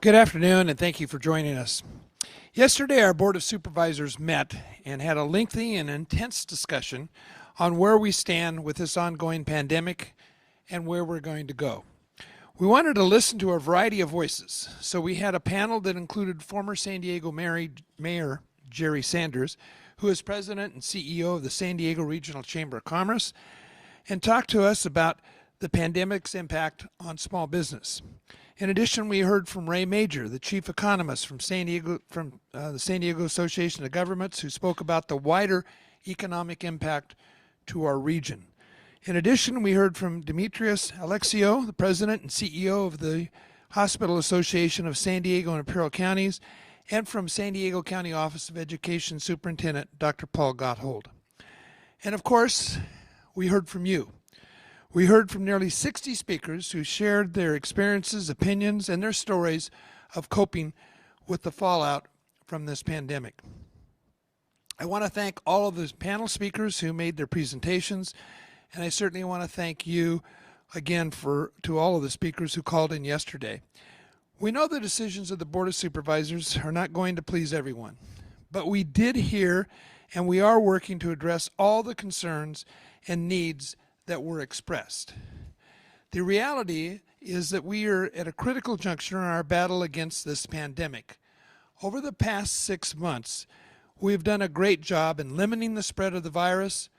Good afternoon, and thank you for joining us. Yesterday, our Board of Supervisors met and had a lengthy and intense discussion on where we stand with this ongoing pandemic and where we're going to go. We wanted to listen to a variety of voices, so we had a panel that included former San Diego Mayor Jerry Sanders, who is President and CEO of the San Diego Regional Chamber of Commerce, and talked to us about the pandemic's impact on small business. In addition, we heard from Ray Major, the chief economist from the San Diego Association of Governments, who spoke about the wider economic impact to our region. In addition, we heard from Demetrius Alexio, the president and CEO of the Hospital Association of San Diego and Imperial Counties, and from San Diego County Office of Education Superintendent Dr. Paul Gotthold. And of course, we heard from you. We heard from nearly 60 speakers who shared their experiences, opinions, and their stories of coping with the fallout from this pandemic. I want to thank all of the panel speakers who made their presentations, and I certainly want to thank you again to all of the speakers who called in yesterday. We know the decisions of the Board of Supervisors are not going to please everyone, but we did hear and we are working to address all the concerns and needs that were expressed. The reality is that we are at a critical juncture in our battle against this pandemic. Over the past 6 months, we have done a great job in limiting the spread of the virus,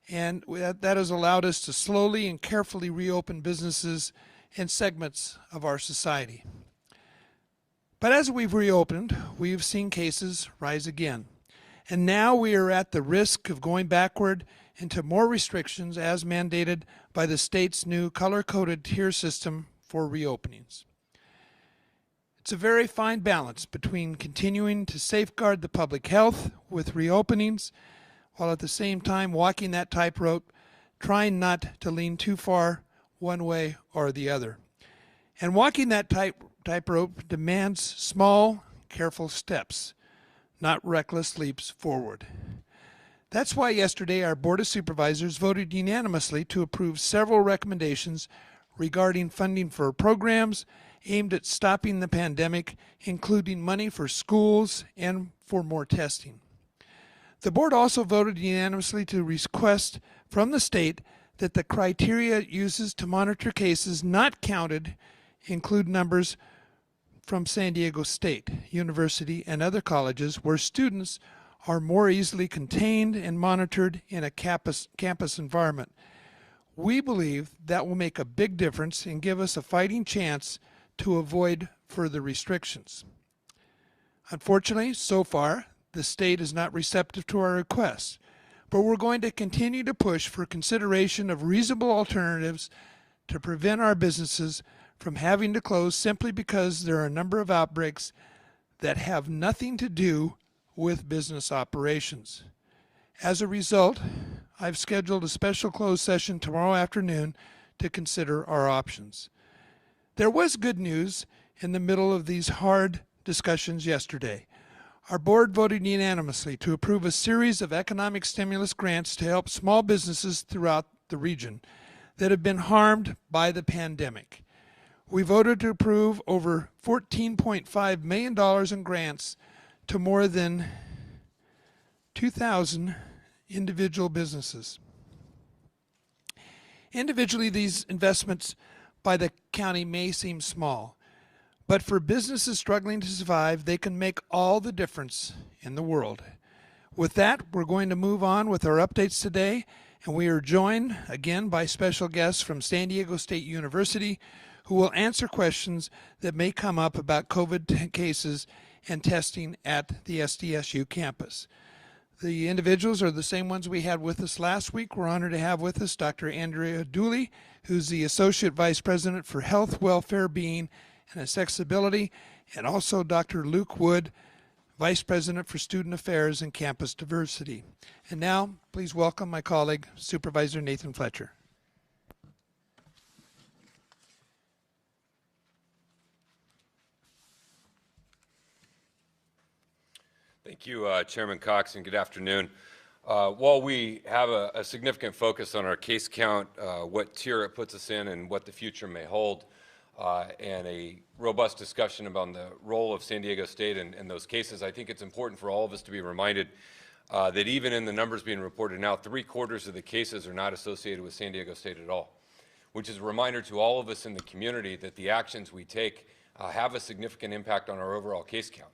and that has allowed us to slowly and carefully reopen businesses and segments of our society. But as we've reopened, we've seen cases rise again. And now we are at the risk of going backward into more restrictions as mandated by the state's new color-coded tier system for reopenings. It's a very fine balance between continuing to safeguard the public health with reopenings, while at the same time walking that tightrope, trying not to lean too far one way or the other. And walking that tightrope demands small, careful steps, not reckless leaps forward. That's why yesterday our Board of Supervisors voted unanimously to approve several recommendations regarding funding for programs aimed at stopping the pandemic, including money for schools and for more testing. The Board also voted unanimously to request from the state that the criteria it uses to monitor cases not counted include numbers from San Diego State University and other colleges where students are more easily contained and monitored in a campus environment. We believe that will make a big difference and give us a fighting chance to avoid further restrictions. Unfortunately, so far, the state is not receptive to our requests, but we're going to continue to push for consideration of reasonable alternatives to prevent our businesses from having to close simply because there are a number of outbreaks that have nothing to do with business operations. As a result, I've scheduled a special closed session tomorrow afternoon to consider our options. There was good news in the middle of these hard discussions yesterday. Our board voted unanimously to approve a series of economic stimulus grants to help small businesses throughout the region that have been harmed by the pandemic. We voted to approve over $14.5 million in grants to more than 2,000 individual businesses. Individually, these investments by the county may seem small, but for businesses struggling to survive, they can make all the difference in the world. With that, we're going to move on with our updates today, and we are joined again by special guests from San Diego State University who will answer questions that may come up about COVID cases and testing at the SDSU campus. The individuals are the same ones we had with us last week. We're honored to have with us Dr. Andrea Dooley, who's the Associate Vice President for Health, Welfare, Being, and Accessibility, and also Dr. Luke Wood, Vice President for Student Affairs and Campus Diversity. And now, please welcome my colleague, Supervisor Nathan Fletcher. Thank you, Chairman Cox, and good afternoon. While we have a significant focus on our case count, what tier it puts us in, and what the future may hold, and a robust discussion about the role of San Diego State in those cases, I think it's important for all of us to be reminded that even in the numbers being reported now, 3/4 of the cases are not associated with San Diego State at all, which is a reminder to all of us in the community that the actions we take have a significant impact on our overall case count.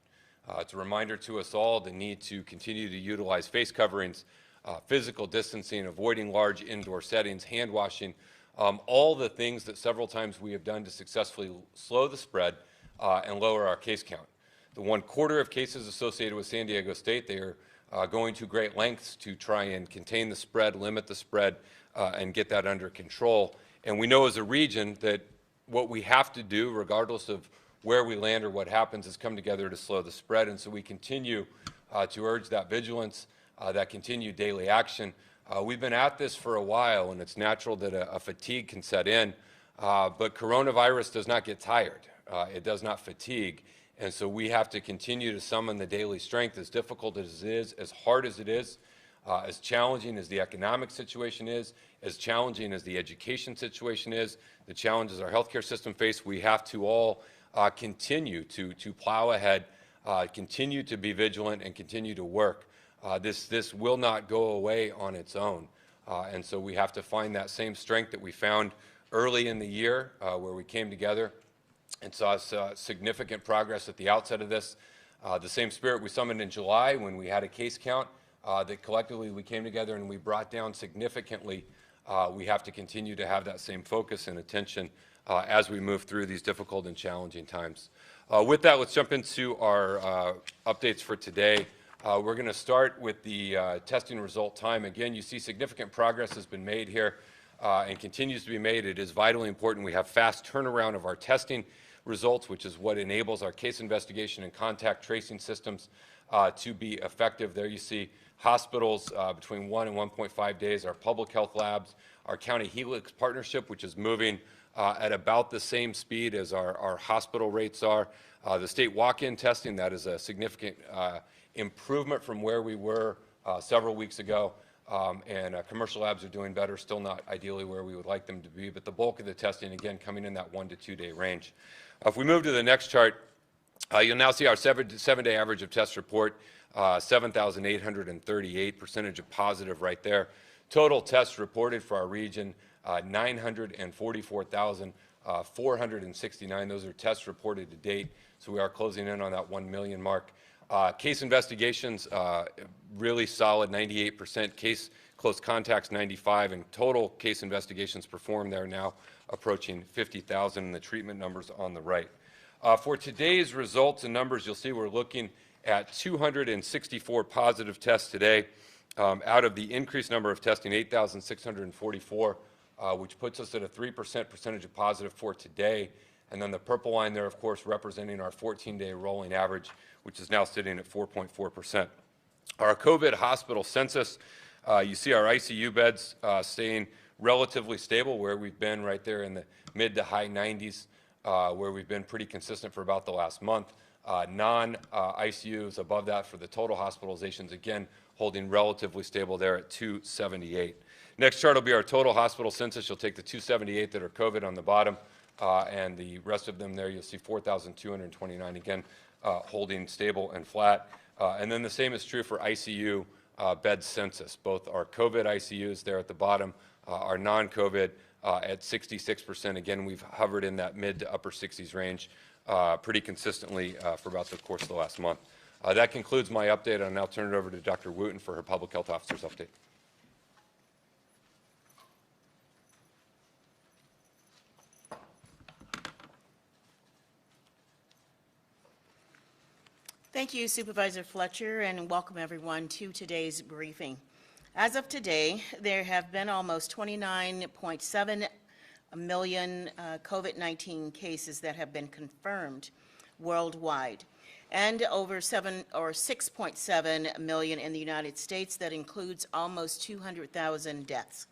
It's a reminder to us all the need to continue to utilize face coverings, physical distancing, avoiding large indoor settings, hand washing, all the things that several times we have done to successfully slow the spread and lower our case count. The 1/4 of cases associated with San Diego State, they are going to great lengths to try and contain the spread, limit the spread, and get that under control. And we know as a region that what we have to do, regardless of where we land or what happens, is come together to slow the spread. And so we continue to urge that vigilance, that continued daily action. We've been at this for a while, and it's natural that a fatigue can set in, but coronavirus does not get tired. It does not fatigue. And so we have to continue to summon the daily strength, as difficult as it is, as hard as it is, as challenging as the economic situation is, as challenging as the education situation is, the challenges our healthcare system face. We have to all continue to plow ahead, continue to be vigilant, and continue to work. This will not go away on its own. And so we have to find that same strength that we found early in the year where we came together and saw significant progress at the outset of this. The same spirit we summoned in July when we had a case count that collectively we came together and we brought down significantly. We have to continue to have that same focus and attention as we move through these difficult and challenging times. With that, let's jump into our updates for today. We're going to start with the testing result time. Again, you see significant progress has been made here and continues to be made. It is vitally important we have fast turnaround of our testing results, which is what enables our case investigation and contact tracing systems to be effective. There you see hospitals between 1 and 1.5 days, our public health labs, our county Helix partnership, which is moving at about the same speed as our hospital rates are. The state walk-in testing, that is a significant improvement from where we were several weeks ago. And commercial labs are doing better, still not ideally where we would like them to be, but the bulk of the testing, again, coming in that 1 to 2 day range. If we move to the next chart, you'll now see our seven-day average of test report, 7,838, percentage of positive right there. Total tests reported for our region, 944,469. Those are tests reported to date, so we are closing in on that 1 million mark. Case investigations, really solid, 98%. Case close contacts, 95%, and total case investigations performed there now approaching 50,000, and the treatment numbers on the right. For today's results and numbers, you'll see we're looking at 264 positive tests today. Out of the increased number of testing, 8,644, which puts us at a 3% percentage of positive for today. And then the purple line there, of course, representing our 14-day rolling average, which is now sitting at 4.4%. Our COVID hospital census, you see our ICU beds staying relatively stable, where we've been right there in the mid to high 90s, where we've been pretty consistent for about the last month. Non-ICUs above that for the total hospitalizations, again, holding relatively stable there at 278. Next chart will be our total hospital census. You'll take the 278 that are COVID on the bottom, and the rest of them there, you'll see 4,229, again, holding stable and flat. And then the same is true for ICU bed census. Both our COVID ICUs there at the bottom, our non-COVID at 66%. Again, we've hovered in that mid to upper 60s range pretty consistently for about the course of the last month. That concludes my update. I'll now turn it over to Dr. Wooten for her public health officer's update. Thank you, Supervisor Fletcher, and welcome everyone to today's briefing. As of today, there have been almost 29.7 million COVID-19 cases that have been confirmed worldwide, and over 6.7 million in the United States. That includes almost 200,000 deaths.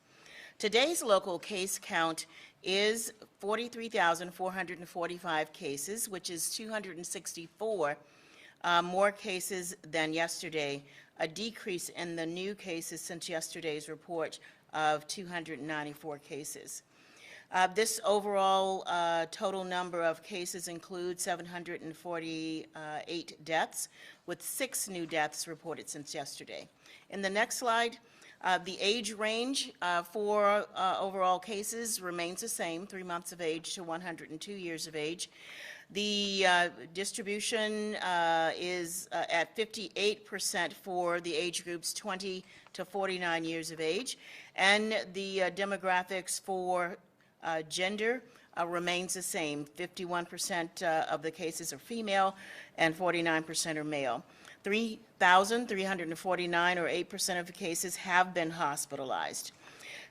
Today's local case count is 43,445 cases, which is 264 more cases than yesterday, a decrease in the new cases since yesterday's report of 294 cases. This overall total number of cases includes 748 deaths, with 6 new deaths reported since yesterday. In the next slide, the age range for overall cases remains the same, 3 months of age to 102 years of age. The distribution is at 58% for the age groups 20 to 49 years of age, and the demographics for gender remains the same. 51% of the cases are female and 49% are male. 3,349, or 8% of the cases, have been hospitalized.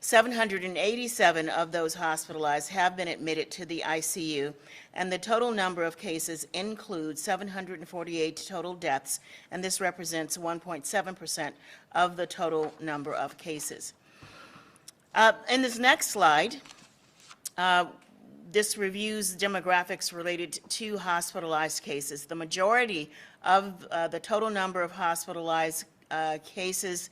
787 of those hospitalized have been admitted to the ICU, and the total number of cases includes 748 total deaths, and this represents 1.7% of the total number of cases. In this next slide, this reviews demographics related to hospitalized cases. The majority of the total number of hospitalized cases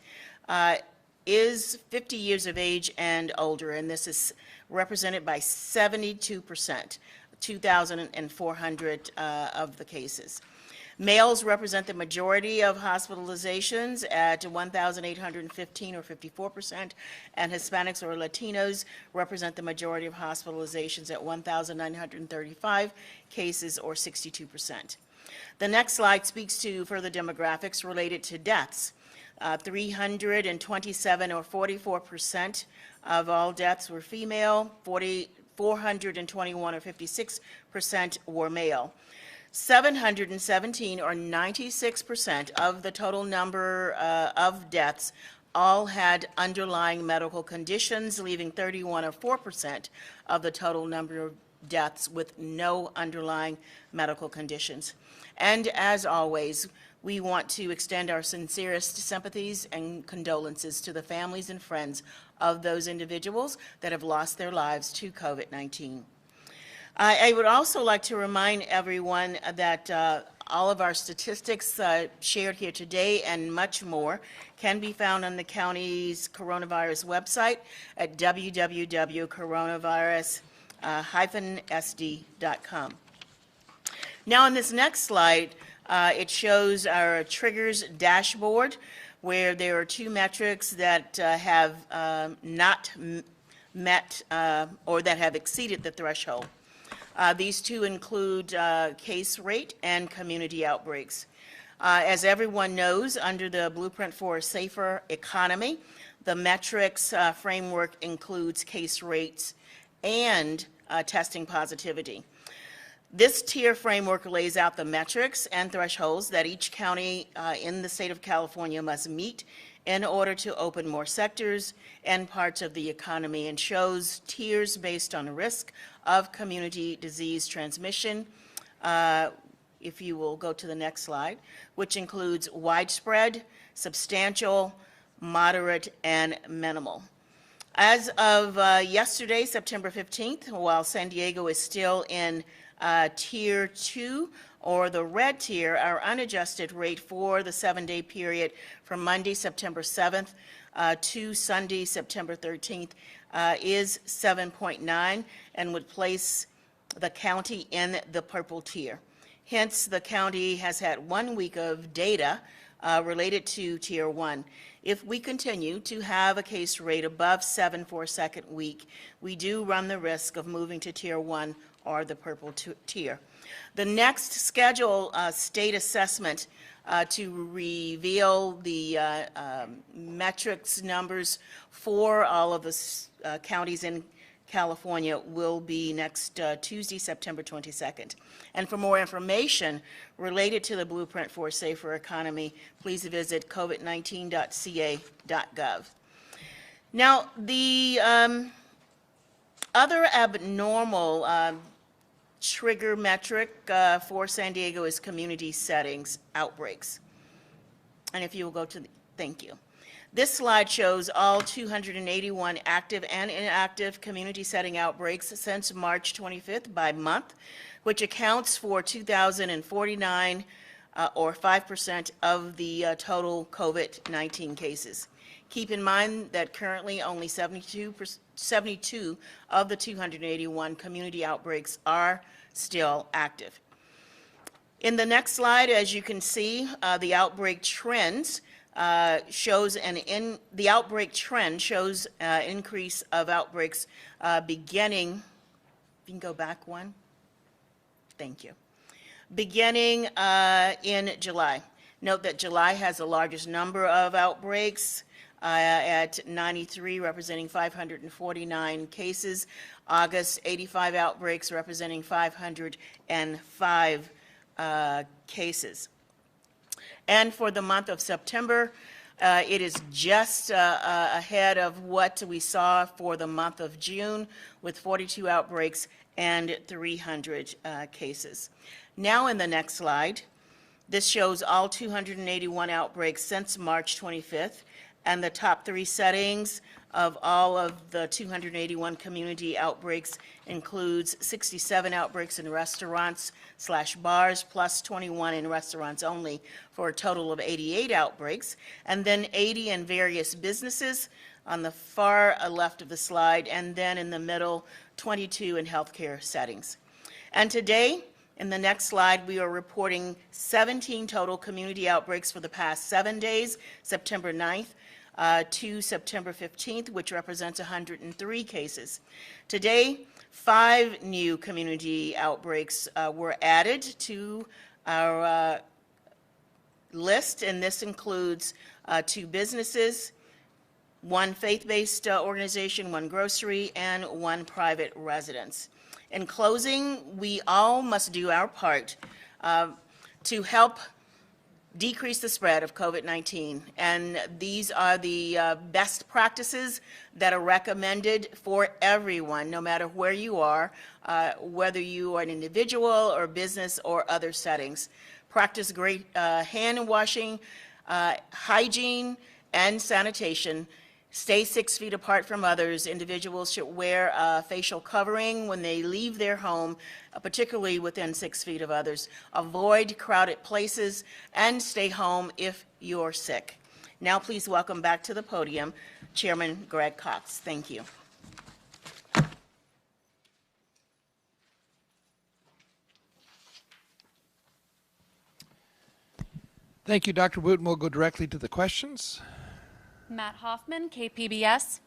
is 50 years of age and older, and this is represented by 72%, 2,400 of the cases. Males represent the majority of hospitalizations at 1,815, or 54%, and Hispanics or Latinos represent the majority of hospitalizations at 1,935 cases, or 62%. The next slide speaks to further demographics related to deaths. 327, or 44% of all deaths were female, 421, or 56% were male. 717, or 96% of the total number of deaths all had underlying medical conditions, leaving 31, or 4% of the total number of deaths with no underlying medical conditions. And as always, we want to extend our sincerest sympathies and condolences to the families and friends of those individuals that have lost their lives to COVID-19. I would also like to remind everyone that all of our statistics shared here today and much more can be found on the county's coronavirus website at www.coronavirus-sd.com. Now, on this next slide, it shows our triggers dashboard, where there are 2 metrics that have not met or that have exceeded the threshold. These 2 include case rate and community outbreaks. As everyone knows, under the Blueprint for a Safer Economy, the metrics framework includes case rates and testing positivity. This tier framework lays out the metrics and thresholds that each county in the state of California must meet in order to open more sectors and parts of the economy, and shows tiers based on risk of community disease transmission, if you will go to the next slide, which includes widespread, substantial, moderate, and minimal. As of yesterday, September 15th, while San Diego is still in Tier 2, or the red tier, our unadjusted rate for the 7-day period from Monday, September 7th to Sunday, September 13th is 7.9, and would place the county in the purple tier. Hence, the county has had 1 week of data related to Tier 1. If we continue to have a case rate above 7 for a second week, we do run the risk of moving to Tier 1 or the purple tier. The next schedule state assessment to reveal the metrics numbers for all of the counties in California will be next Tuesday, September 22nd. And for more information related to the Blueprint for a Safer Economy, please visit covid19.ca.gov. Now, the other abnormal trigger metric for San Diego is community settings outbreaks. And if you will go to thank you. This slide shows all 281 active and inactive community setting outbreaks since March 25th by month, which accounts for 2,049 or 5% of the total COVID-19 cases. Keep in mind that currently only 72 of the 281 community outbreaks are still active. In the next slide, as you can see, the outbreak trends the outbreak trend shows increase of outbreaks beginning. You can go back one. Thank you. Beginning in July. Note that July has the largest number of outbreaks at 93, representing 549 cases. August, 85 outbreaks, representing 505 cases. And for the month of September, it is just ahead of what we saw for the month of June, with 42 outbreaks and 300 cases. Now in the next slide, this shows all 281 outbreaks since March 25th, and the top 3 settings of all of the 281 community outbreaks includes 67 outbreaks in restaurants/bars, plus 21 in restaurants only, for a total of 88 outbreaks, and then 80 in various businesses on the far left of the slide, and then in the middle, 22 in healthcare settings. And today, in the next slide, we are reporting 17 total community outbreaks for the past 7 days, September 9th to September 15th, which represents 103 cases. Today, 5 new community outbreaks were added to our list, and this includes 2 businesses, 1 faith-based organization, 1 grocery, and 1 private residence. In closing, we all must do our part to help decrease the spread of COVID-19, and these are the best practices that are recommended for everyone, no matter where you are, whether you are an individual or business or other settings. Practice great hand washing, hygiene, and sanitation. Stay 6 feet apart from others. Individuals should wear a facial covering when they leave their home, particularly within 6 feet of others. Avoid crowded places and stay home if you're sick. Now please welcome back to the podium Chairman Greg Cox. Thank you. Thank you, Dr. Wooten. We'll go directly to the questions. Matt Hoffman, KPBS.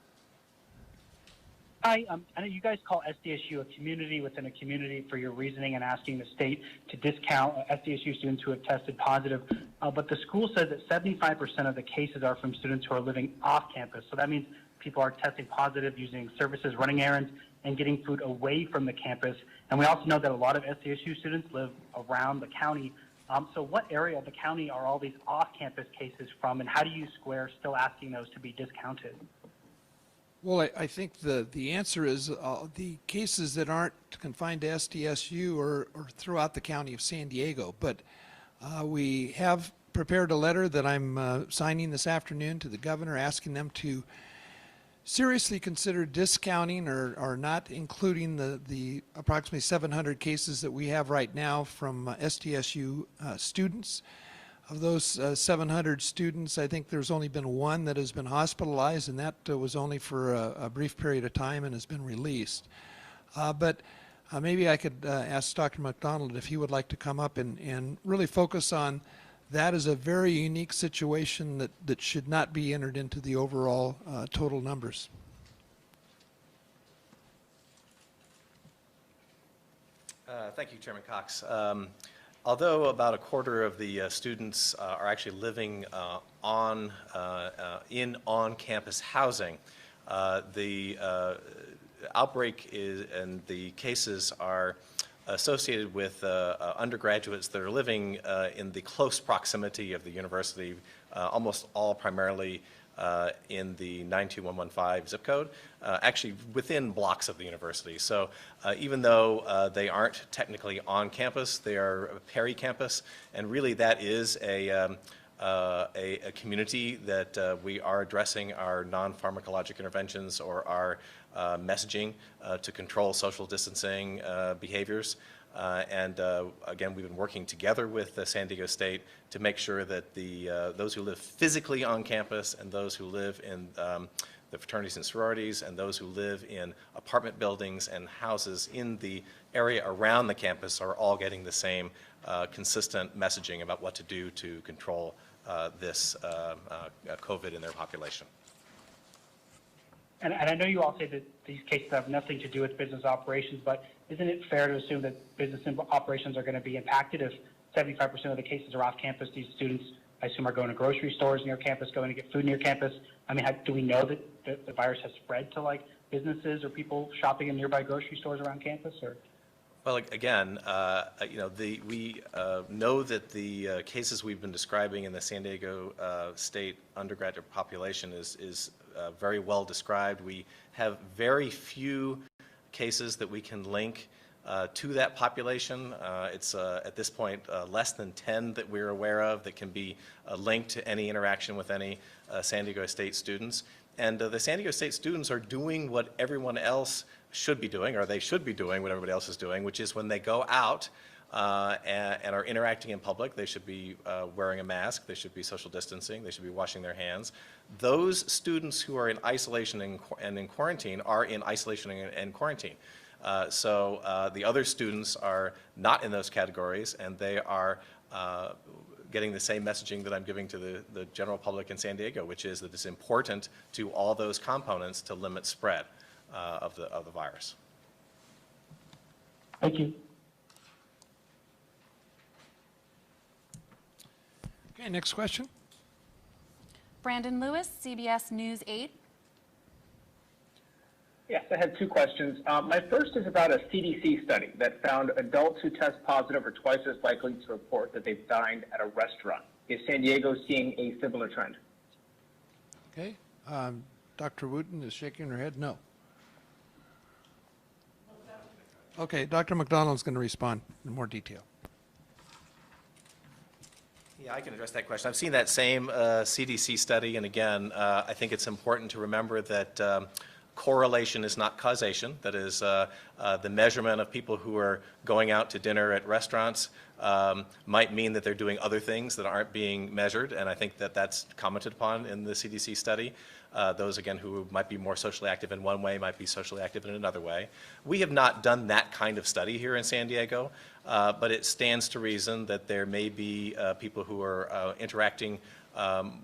Hi, I know you guys call SDSU a community within a community for your reasoning and asking the state to discount SDSU students who have tested positive, but the school says that 75% of the cases are from students who are living off campus. So that means people are testing positive, using services, running errands, and getting food away from the campus. And we also know that a lot of SDSU students live around the county. So what area of the county are all these off-campus cases from, and how do you square still asking those to be discounted? Well, I think the answer is the cases that aren't confined to SDSU are throughout the county of San Diego. But we have prepared a letter that I'm signing this afternoon to the governor, asking them to seriously consider discounting or not including the approximately 700 cases that we have right now from SDSU students. Of those 700 students, I think there's only been 1 that has been hospitalized, and that was only for a brief period of time and has been released. But maybe I could ask Dr. McDonald if he would like to come up and really focus on that is a very unique situation that should not be entered into the overall total numbers. Thank you, Chairman Cox. Although about a quarter of the students are actually living in on-campus housing, the outbreak and the cases are associated with undergraduates that are living in the close proximity of the university, almost all primarily in the 92115 zip code, actually within blocks of the university. So even though they aren't technically on campus, they are peri-campus, and really that is a community that we are addressing our non-pharmacologic interventions or our messaging to control social distancing behaviors. Again, we've been working together with San Diego State to make sure that those who live physically on campus and those who live in the fraternities and sororities and those who live in apartment buildings and houses in the area around the campus are all getting the same consistent messaging about what to do to control this COVID in their population. And I know you all say that these cases have nothing to do with business operations, but isn't it fair to assume that business operations are going to be impacted if 75% of the cases are off campus? These students, I assume, are going to grocery stores near campus, going to get food near campus. I mean, do we know that the virus has spread to like businesses or people shopping in nearby grocery stores around campus? Or well, again, we know that the cases we've been describing in the San Diego State undergraduate population is very well described. We have very few cases that we can link to that population. It's at this point less than 10 that we're aware of that can be linked to any interaction with any San Diego State students. And the San Diego State students are doing what everyone else should be doing, or they should be doing what everybody else is doing, which is when they go out and are interacting in public, they should be wearing a mask, they should be social distancing, they should be washing their hands. Those students who are in isolation and in quarantine are in isolation and quarantine. So the other students are not in those categories, and they are getting the same messaging that I'm giving to the general public in San Diego, which is that it's important to all those components to limit spread of the virus. thank you. Okay, next question. Brandon Lewis, CBS News 8. Yes, I had two questions. My first is about a CDC study that found adults who test positive are twice as likely to report that they've dined at a restaurant. Is San Diego seeing a similar trend? Okay, Dr. Wooten is shaking her head no. Okay, Dr. McDonald's going to respond in more detail. Yeah, I can address that question. I've seen that same CDC study, and again, I think it's important to remember that correlation is not causation. That is, the measurement of people who are going out to dinner at restaurants might mean that they're doing other things that aren't being measured, and I think that that's commented upon in the CDC study. Those, again, who might be more socially active in one way might be socially active in another way. We have not done that kind of study here in San Diego, but it stands to reason that there may be people who are interacting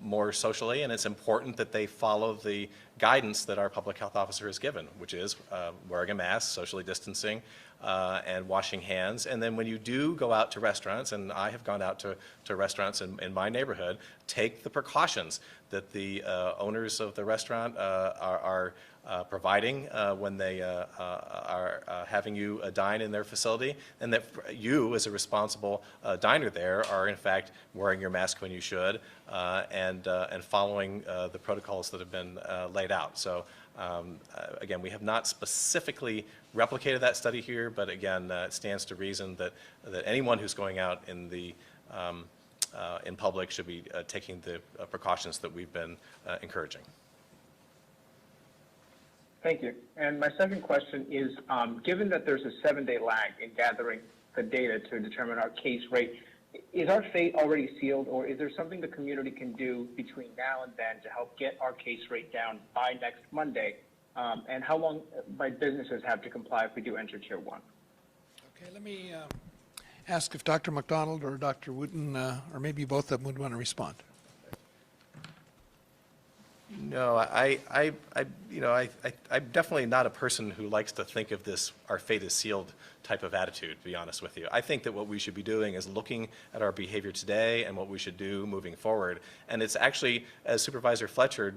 more socially, and it's important that they follow the guidance that our public health officer has given, which is wearing a mask, socially distancing, and washing hands. And then when you do go out to restaurants, and I have gone out to restaurants in my neighborhood, take the precautions that the owners of the restaurant are providing when they are having you dine in their facility, and that you, as a responsible diner there, are in fact wearing your mask when you should, and following the protocols that have been laid out. So again, we have not specifically replicated that study here, but again, it stands to reason that anyone who's going out in public should be taking the precautions that we've been encouraging. Thank you. And my second question is, given that there's a 7-day lag in gathering the data to determine our case rate, is our fate already sealed, or is there something the community can do between now and then to help get our case rate down by next Monday? And how long might businesses have to comply if we do enter Tier 1? Okay, let me ask if Dr. McDonald or Dr. Wooten, or maybe both of them would want to respond. No, I'm definitely not a person who likes to think of this "our fate is sealed" type of attitude, to be honest with you. I think that what we should be doing is looking at our behavior today and what we should do moving forward. And it's actually, as Supervisor Fletcher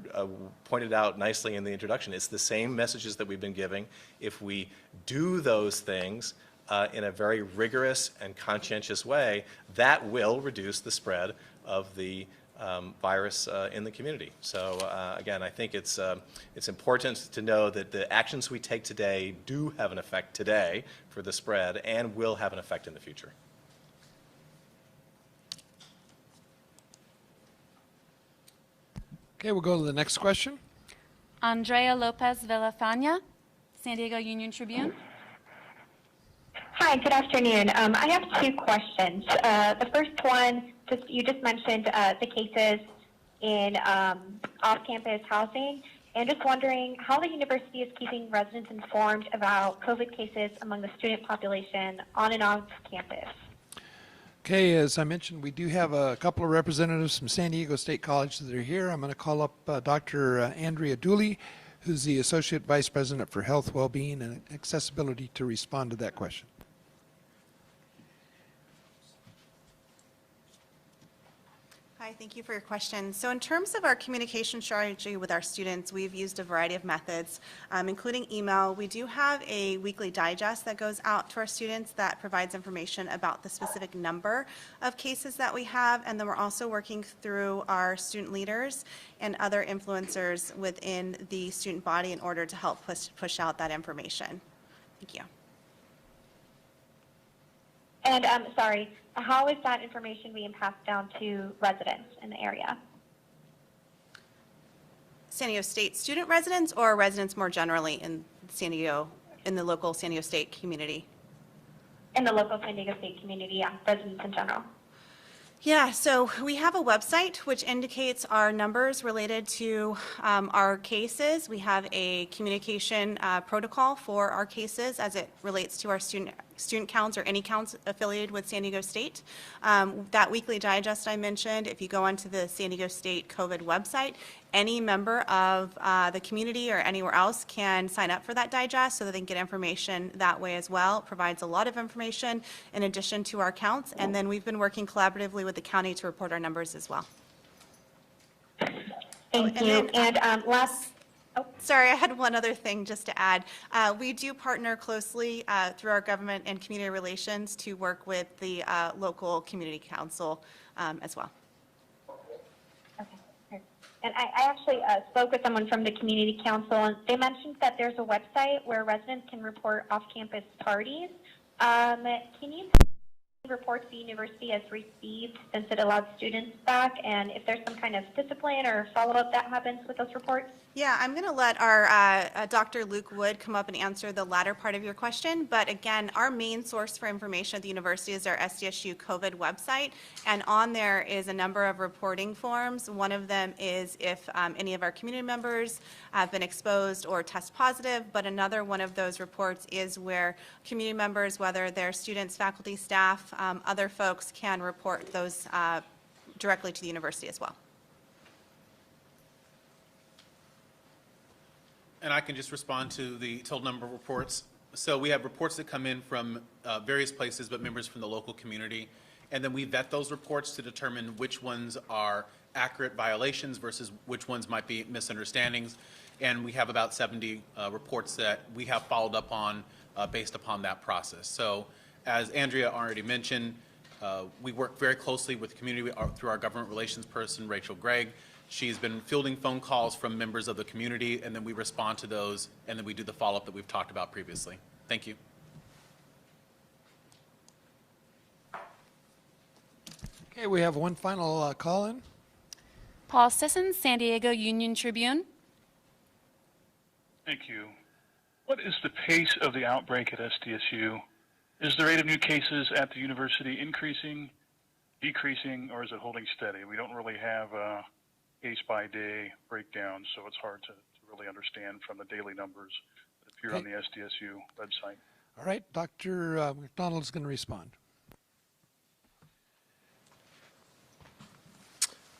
pointed out nicely in the introduction, it's the same messages that we've been giving. If we do those things in a very rigorous and conscientious way, that will reduce the spread of the virus in the community. So again, I think it's important to know that the actions we take today do have an effect today for the spread and will have an effect in the future. Okay, we'll go to the next question. Andrea Lopez Villafana, San Diego Union Tribune. Hi, good afternoon. I have two questions. The first one, you just mentioned the cases in off-campus housing, and just wondering how the university is keeping residents informed about COVID cases among the student population on and off campus. Okay, as I mentioned, we do have a couple of representatives from San Diego State College that are here. I'm going to call up Dr. Andrea Dooley, who's the Associate Vice President for Health, Wellbeing, and Accessibility, to respond to that question. Hi, thank you for your question. So in terms of our communication strategy with our students, we've used a variety of methods, including email. We do have a weekly digest that goes out to our students that provides information about the specific number of cases that we have, and then we're also working through our student leaders and other influencers within the student body in order to help push out that information. Thank you. And sorry, how is that information being passed down to residents in the area? San Diego State student residents or residents more generally in San Diego, in the local San Diego State community? In the local San Diego State community, yeah, residents in general. Yeah, so we have a website which indicates our numbers related to our cases. We have a communication protocol for our cases as it relates to our student counts or any counts affiliated with San Diego State. That weekly digest I mentioned, if you go onto the San Diego State COVID website, any member of the community or anywhere else can sign up for that digest so that they can get information that way as well. It provides a lot of information in addition to our counts, and then we've been working collaboratively with the county to report our numbers as well. Thank you. And last, sorry, I had one other thing just to add. We do partner closely through our government and community relations to work with the local community council as well. and I actually spoke with someone from the community council, and they mentioned that there's a website where residents can report off-campus parties. Can you reports the university has received since it allowed students back, and if there's some kind of discipline or follow-up that happens with those reports? Yeah, I'm going to let our Dr. Luke Wood come up and answer the latter part of your question. But again, our main source for information at the university is our SDSU COVID website, and on there is a number of reporting forms. One of them is if any of our community members have been exposed or test positive, but another one of those reports is where community members, whether they're students, faculty, staff, other folks, can report those directly to the university as well. And I can just respond to the total number of reports. So we have reports that come in from various places, but members from the local community. And then we vet those reports to determine which ones are accurate violations versus which ones might be misunderstandings. And we have about 70 reports that we have followed up on based upon that process. So as Andrea already mentioned, we work very closely with the community through our government relations person, Rachel Gregg. She's been fielding phone calls from members of the community, and then we respond to those, and then we do the follow-up that we've talked about previously. Thank you. Okay, we have one final call-in. Paul Sissons, San Diego Union Tribune. Thank you. What is the pace of the outbreak at SDSU? Is the rate of new cases at the university increasing, decreasing, or is it holding steady? We don't really have a case-by-day breakdown, so it's hard to really understand from the daily numbers that appear on the SDSU website. All right, Dr. McDonald is going to respond.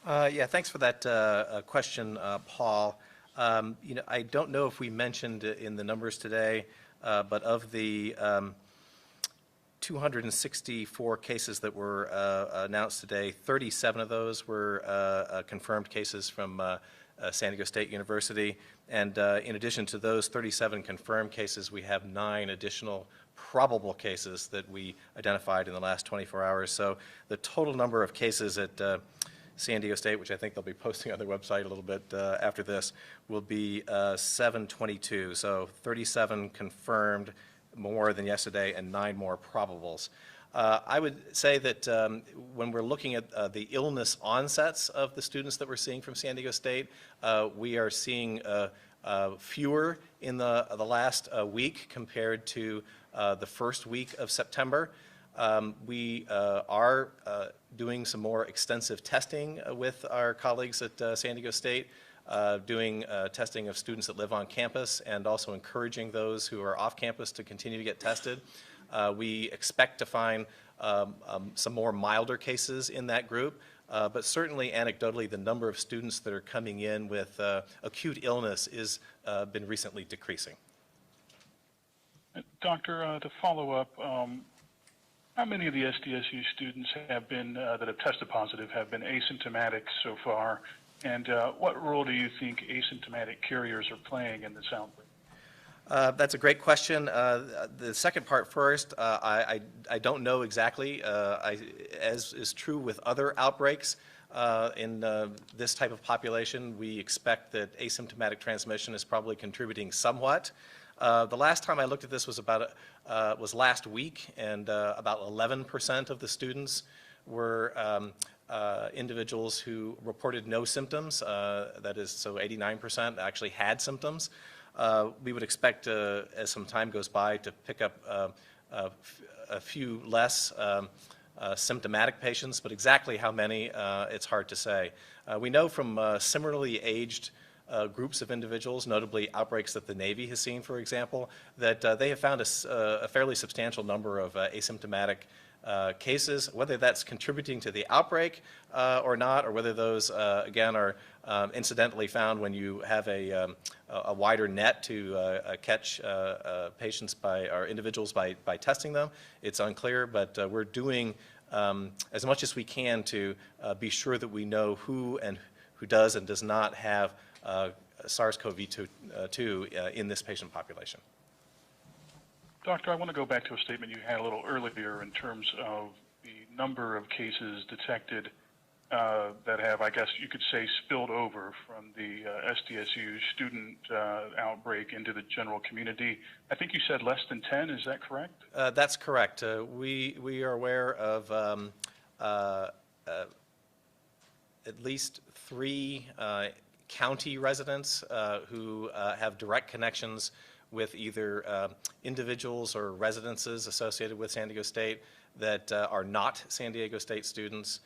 Yeah, thanks for that question, Paul. I don't know if we mentioned in the numbers today, but of the 264 cases that were announced today, 37 of those were confirmed cases from San Diego State University. And in addition to those 37 confirmed cases, we have 9 additional probable cases that we identified in the last 24 hours. So the total number of cases at San Diego State, which I think they'll be posting on their website a little bit after this, will be 722. So 37 confirmed, more than yesterday, and 9 more probables. I would say that when we're looking at the illness onsets of the students that we're seeing from San Diego State, we are seeing fewer in the last week compared to the first week of September. We are doing some more extensive testing with our colleagues at San Diego State, doing testing of students that live on campus and also encouraging those who are off campus to continue to get tested. We expect to find some more milder cases in that group, but certainly anecdotally the number of students that are coming in with acute illness is been recently decreasing. Doctor, to follow up, how many of the SDSU students have been that have tested positive have been asymptomatic so far, and what role do you think asymptomatic carriers are playing in this outbreak? That's a great question. The second part first, I don't know exactly. As is true with other outbreaks in this type of population, we expect that asymptomatic transmission is probably contributing somewhat. The last time I looked at this was was last week, and about 11% of the students were individuals who reported no symptoms. That is, so 89% actually had symptoms. We would expect, as some time goes by, to pick up a few less symptomatic patients, but exactly how many, it's hard to say. We know from similarly aged groups of individuals, notably outbreaks that the Navy has seen, for example, that they have found a fairly substantial number of asymptomatic cases. Whether that's contributing to the outbreak or not, or whether those, again, are incidentally found when you have a wider net to catch patients or individuals by testing them, it's unclear, but we're doing as much as we can to be sure that we know who does and does not have SARS-CoV-2 in this patient population. Doctor, I want to go back to a statement you had a little earlier in terms of the number of cases detected that have, I guess you could say, spilled over from the SDSU student outbreak into the general community. I think you said less than 10, is that correct? That's correct. We are aware of at least 3 county residents who have direct connections with either individuals or residences associated with San Diego State that are not San Diego State students,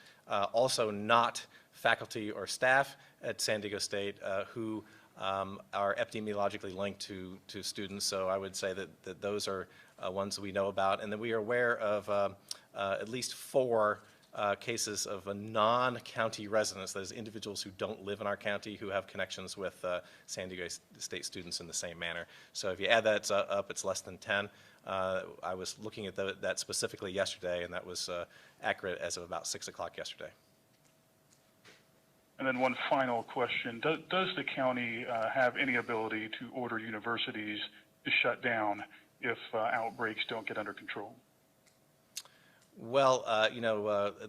also not faculty or staff at San Diego State who are epidemiologically linked to students. So I would say that those are ones that we know about. And then we are aware of at least 4 cases of a non-county residents, that is individuals who don't live in our county who have connections with San Diego State students in the same manner. So if you add that up, it's less than 10. I was looking at that specifically yesterday, and that was accurate as of about 6 o'clock yesterday. And then one final question. Does the county have any ability to order universities to shut down if outbreaks don't get under control? Well,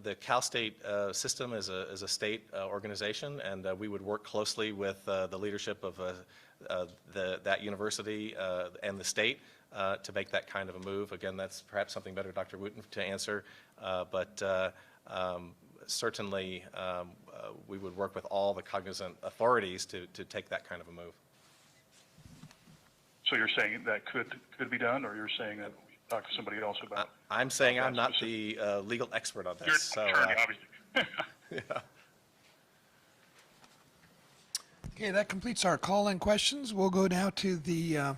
the Cal State system is a state organization, and we would work closely with the leadership of that university and the state to make that kind of a move. Again, that's perhaps something better, Dr. Wooten, to answer, but certainly we would work with all the cognizant authorities to take that kind of a move. So you're saying that could be done, or you're saying that we talk to somebody else about? I'm saying I'm not the legal expert on this. You're so, an attorney, obviously. Yeah. Okay, that completes our call-in questions. We'll go now to the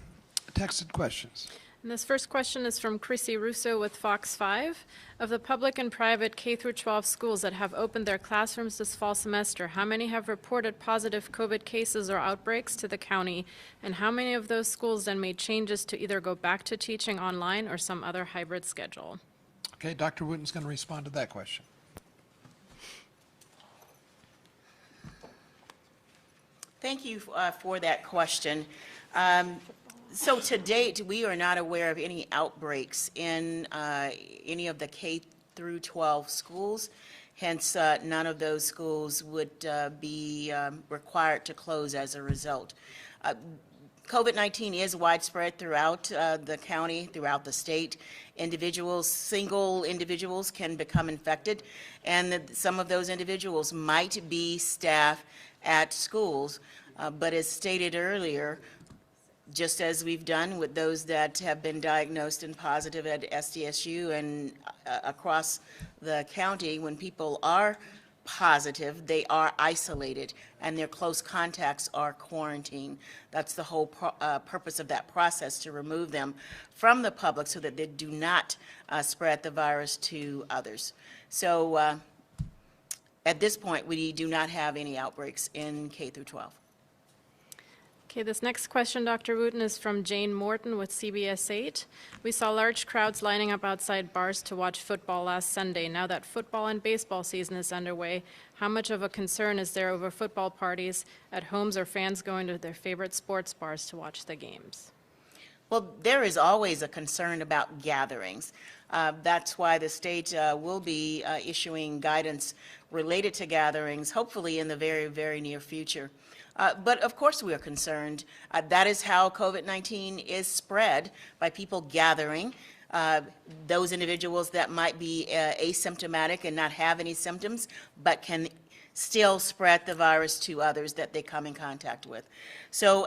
texted questions. And this first question is from Chrissy Russo with Fox 5. Of the public and private K-12 schools that have opened their classrooms this fall semester, how many have reported positive COVID cases or outbreaks to the county? And how many of those schools then made changes to either go back to teaching online or some other hybrid schedule? Okay, Dr. Wooten's going to respond to that question. Thank you for that question. So to date, we are not aware of any outbreaks in any of the K through 12 schools. Hence, none of those schools would be required to close as a result. COVID-19 is widespread throughout the county, throughout the state. Single individuals can become infected, and some of those individuals might be staff at schools. But as stated earlier, just as we've done with those that have been diagnosed and positive at SDSU and across the county, when people are positive, they are isolated and their close contacts are quarantined. That's the whole purpose of that process, to remove them from the public so that they do not spread the virus to others. So at this point, we do not have any outbreaks in K through 12. Okay, this next question, Dr. Wooten, is from Jane Morton with CBS 8. We saw large crowds lining up outside bars to watch football last Sunday. Now that football and baseball season is underway, how much of a concern is there over football parties at homes or fans going to their favorite sports bars to watch the games? Well, there is always a concern about gatherings. That's why the state will be issuing guidance related to gatherings, hopefully in the very, very near future. But of course we are concerned. That is how COVID-19 is spread, by people gathering. Those individuals that might be asymptomatic and not have any symptoms, but can still spread the virus to others that they come in contact with. So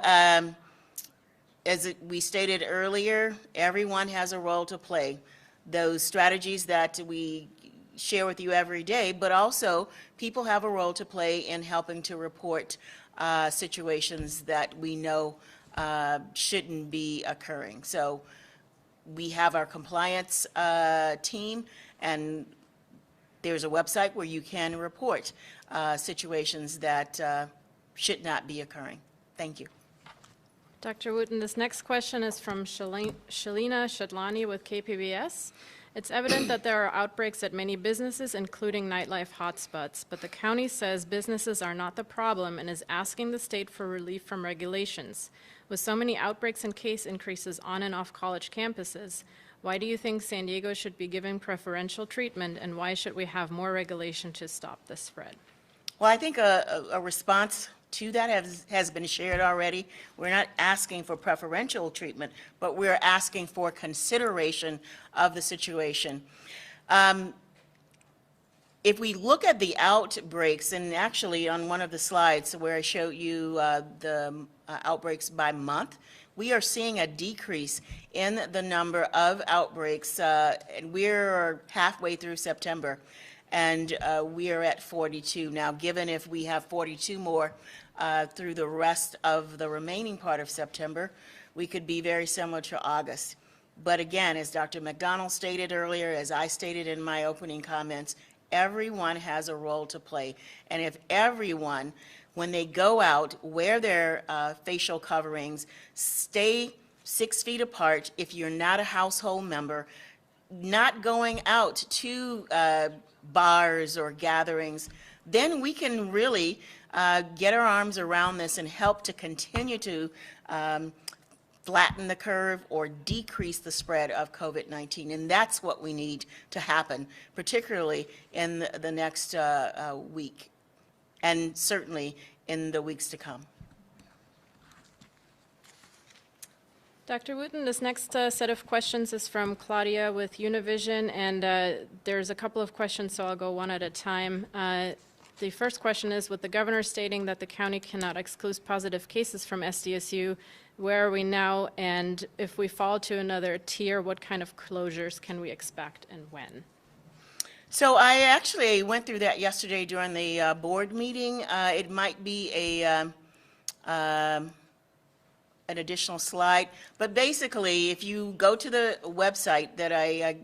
as we stated earlier, everyone has a role to play. Those strategies that we share with you every day, but also people have a role to play in helping to report situations that we know shouldn't be occurring. So we have our compliance team, and there's a website where you can report situations that should not be occurring. Thank you. Dr. Wooten, this next question is from Shalina Shadlani with KPBS. It's evident that there are outbreaks at many businesses, including nightlife hotspots, but the county says businesses are not the problem and is asking the state for relief from regulations. With so many outbreaks and case increases on and off college campuses, why do you think San Diego should be given preferential treatment, and why should we have more regulation to stop the spread? Well, I think a response to that has been shared already. We're not asking for preferential treatment, but we're asking for consideration of the situation. If we look at the outbreaks, and actually on one of the slides where I showed you the outbreaks by month, we are seeing a decrease in the number of outbreaks, and we're halfway through September, and we are at 42. Now, given if we have 42 more through the rest of the remaining part of September, we could be very similar to August. But again, as Dr. McDonald stated earlier, as I stated in my opening comments, everyone has a role to play. And if everyone, when they go out, wear their facial coverings, stay 6 feet apart if you're not a household member, not going out to bars or gatherings, then we can really get our arms around this and help to continue to flatten the curve or decrease the spread of COVID-19. And that's what we need to happen, particularly in the next week, and certainly in the weeks to come. Dr. Wooten, this next set of questions is from Claudia with Univision, and there's a couple of questions, so I'll go one at a time. The first question is, with the governor stating that the county cannot exclude positive cases from SDSU, where are we now? And if we fall to another tier, what kind of closures can we expect and when? So I actually went through that yesterday during the board meeting. It might be an additional slide, but basically if you go to the website that I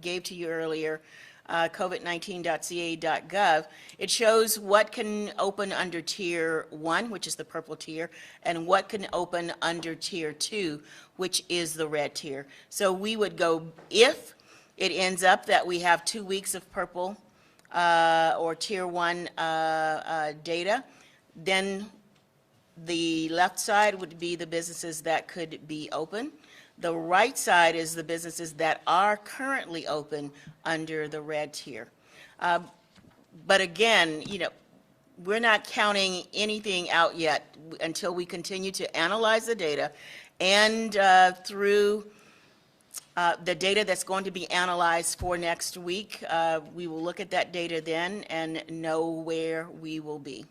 gave to you earlier, covid19.ca.gov, it shows what can open under tier 1, which is the purple tier, and what can open under tier 2, which is the red tier. So we would go, if it ends up that we have 2 weeks of purple or tier 1 data, then the left side would be the businesses that could be open. The right side is the businesses that are currently open under the red tier. But again, you know, we're not counting anything out yet until we continue to analyze the data, and through the data that's going to be analyzed for next week, we will look at that data then and know where we will be.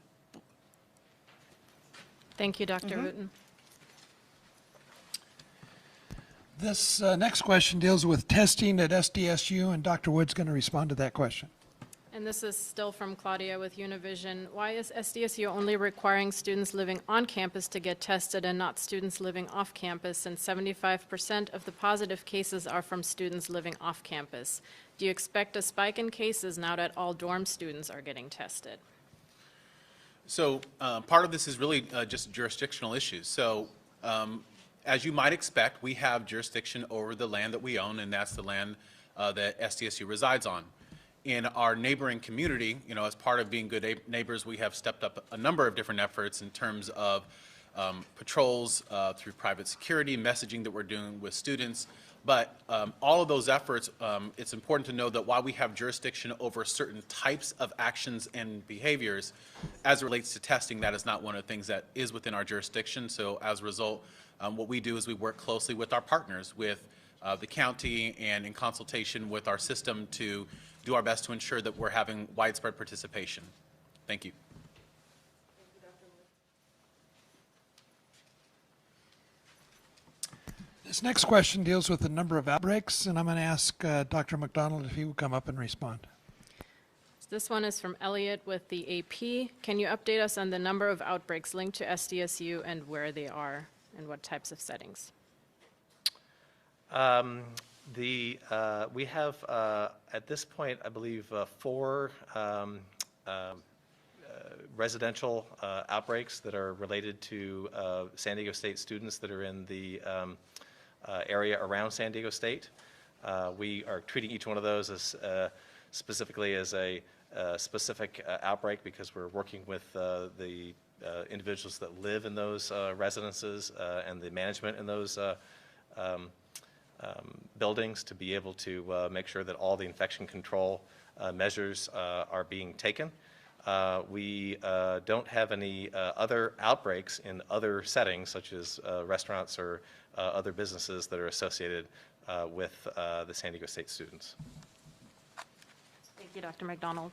Thank you, Dr. Wooten. This next question deals with testing at SDSU, and Dr. Wood's going to respond to that question. And this is still from Claudia with Univision. Why is SDSU only requiring students living on campus to get tested and not students living off campus, since 75% of the positive cases are from students living off campus? Do you expect a spike in cases now that all dorm students are getting tested? So part of this is really just jurisdictional issues. So as you might expect, we have jurisdiction over the land that we own, and that's the land that SDSU resides on. In our neighboring community, as part of being good neighbors, we have stepped up a number of different efforts in terms of patrols through private security, messaging that we're doing with students. But all of those efforts, it's important to know that while we have jurisdiction over certain types of actions and behaviors, as it relates to testing, that is not one of the things that is within our jurisdiction. So as a result, what we do is we work closely with our partners, with the county, and in consultation with our system to do our best to ensure that we're having widespread participation. Thank you. This next question deals with the number of outbreaks, and I'm going to ask Dr. McDonald if he would come up and respond. This one is from Elliot with the AP. Can you update us on the number of outbreaks linked to SDSU and where they are and what types of settings? We have, at this point, I believe, 4 residential outbreaks that are related to San Diego State students that are in the area around San Diego State. We are treating each one of those as specifically as a specific outbreak because we're working with the individuals that live in those residences and the management in those buildings to be able to make sure that all the infection control measures are being taken. We don't have any other outbreaks in other settings, such as restaurants or other businesses that are associated with the San Diego State students. Thank you, Dr. McDonald.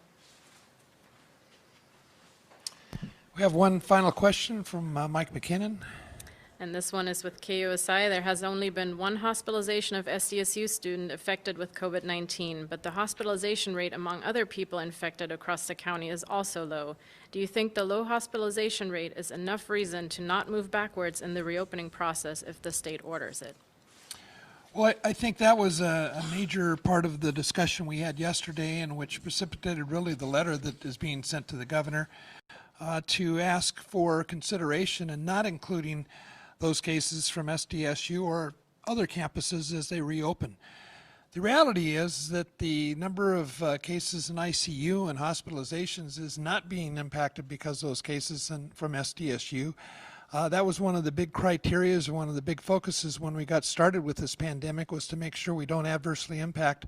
We have one final question from Mike McKinnon. And this one is with KUSI. There has only been one hospitalization of SDSU student affected with COVID-19, but the hospitalization rate among other people infected across the county is also low. Do you think the low hospitalization rate is enough reason to not move backwards in the reopening process if the state orders it? Well, I think that was a major part of the discussion we had yesterday, and which precipitated really the letter that is being sent to the governor to ask for consideration and not including those cases from SDSU or other campuses as they reopen. The reality is that the number of cases in ICU and hospitalizations is not being impacted because of those cases from SDSU. That was one of the big criteria, one of the big focuses when we got started with this pandemic, was to make sure we don't adversely impact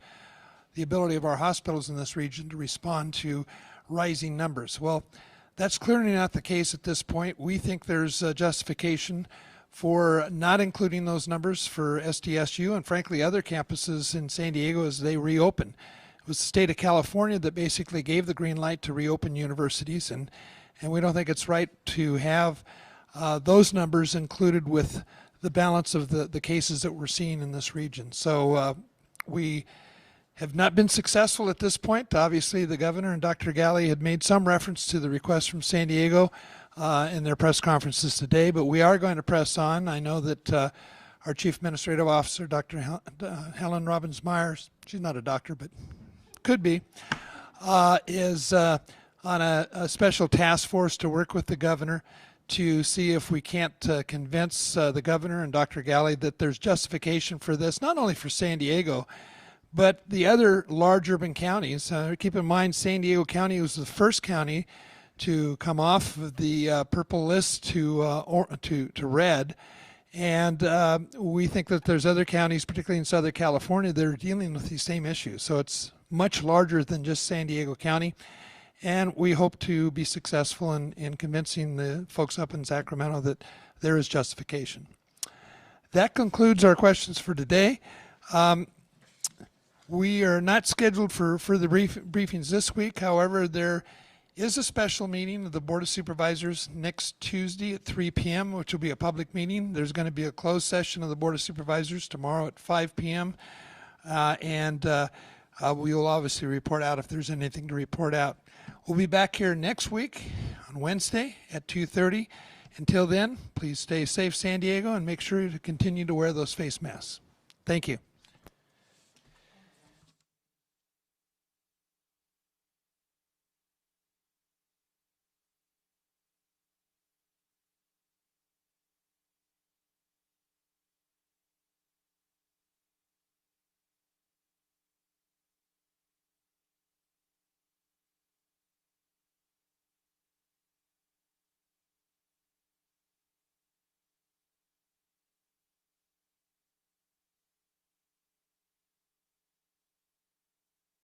the ability of our hospitals in this region to respond to rising numbers. Well, that's clearly not the case at this point. We think there's justification for not including those numbers for SDSU and frankly other campuses in San Diego as they reopen. It was the state of California that basically gave the green light to reopen universities, and we don't think it's right to have those numbers included with the balance of the cases that we're seeing in this region. So we have not been successful at this point. Obviously the governor and Dr. Galley had made some reference to the request from San Diego in their press conferences today, but we are going to press on. I know that our Chief Administrative Officer, Dr. Helen Robbins-Myers, she's not a doctor, but could be, is on a special task force to work with the governor to see if we can't convince the governor and Dr. Galley that there's justification for this, not only for San Diego, but the other large urban counties. Keep in mind, San Diego County was the first county to come off of the purple list to red. And we think that there's other counties, particularly in Southern California, that are dealing with these same issues. So it's much larger than just San Diego County. And we hope to be successful in convincing the folks up in Sacramento that there is justification. That concludes our questions for today. We are not scheduled for further briefings this week. However, there is a special meeting of the Board of Supervisors next Tuesday at 3 p.m., which will be a public meeting. There's going to be a closed session of the Board of Supervisors tomorrow at 5 p.m. We will obviously report out if there's anything to report out. We'll be back here next week on Wednesday at 2:30. Until then, please stay safe, San Diego, and make sure to continue to wear those face masks. Thank you.